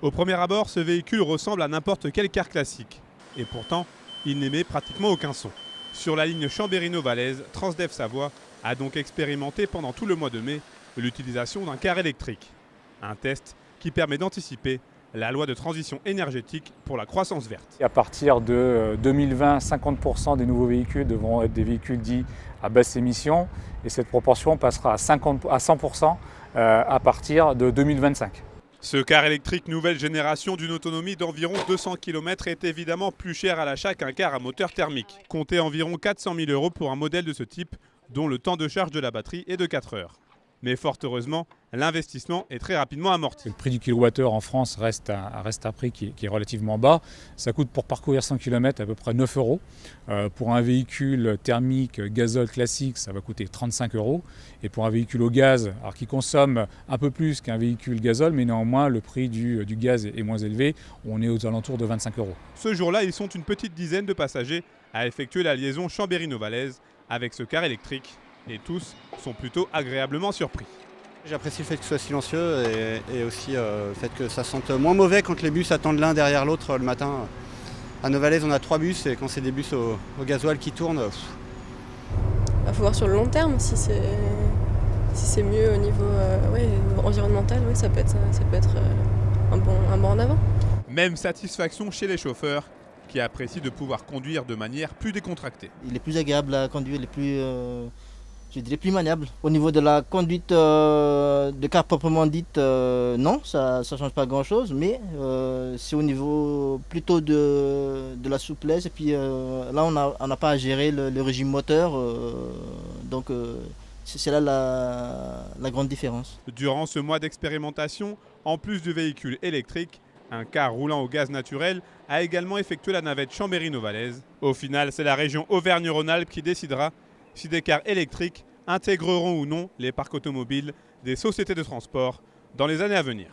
Au premier abord, ce véhicule ressemble à n'importe quel car classique. Et pourtant, il n'émet pratiquement aucun son. Sur la ligne Chambérino-Vallès, Transdev Savoie a donc expérimenté pendant tout le mois de mai l'utilisation d'un car électrique. Un test qui permet d'anticiper la loi de transition énergétique pour la croissance verte. À partir de 2020, 50% des nouveaux véhicules devront être des véhicules dits à basse émission et cette proportion passera à 100% à partir de 2025. Ce car électrique nouvelle génération d'une autonomie d'environ 200 km est évidemment plus cher à l'achat qu'un car à moteur thermique. Comptez environ 400 000 € pour un modèle de ce type, dont le temps de charge de la batterie est de 4 heures. Mais fort heureusement, l'investissement est très rapidement amorti. Le prix du kilowattheure en France reste un prix qui est relativement bas. Ça coûte pour parcourir 100 km à peu près 9 €. Pour un véhicule thermique gazole classique, ça va coûter 35 €. Et pour un véhicule au gaz, alors qui consomme un peu plus qu'un véhicule gazole, mais néanmoins le prix du gaz est moins élevé, on est aux alentours de 25 €. Ce jour-là, ils sont une petite dizaine de passagers à effectuer la liaison Chambérino-Vallès avec ce car électrique. Et tous sont plutôt agréablement surpris. J'apprécie le fait que ce soit silencieux et aussi le fait que ça sente moins mauvais quand les bus attendent l'un derrière l'autre le matin. À Novalaise, on a 3 bus et quand c'est des bus au gasoil qui tournent... Il faut voir sur le long terme si c'est mieux au niveau environnemental, ça peut être un bon en avant. Même satisfaction chez les chauffeurs qui apprécient de pouvoir conduire de manière plus décontractée. Il est plus agréable à conduire, je dirais plus maniable. Au niveau de la conduite de car proprement dite, non, ça ne change pas grand-chose, mais c'est au niveau plutôt de la souplesse. Et puis là, on n'a pas à gérer le régime moteur, donc c'est là la grande différence. Durant ce mois d'expérimentation, en plus du véhicule électrique, un car roulant au gaz naturel a également effectué la navette Chambérino-Vallès. Au final, c'est la région Auvergne-Rhône-Alpes qui décidera si des cars électriques intégreront ou non les parcs automobiles des sociétés de transport dans les années à venir.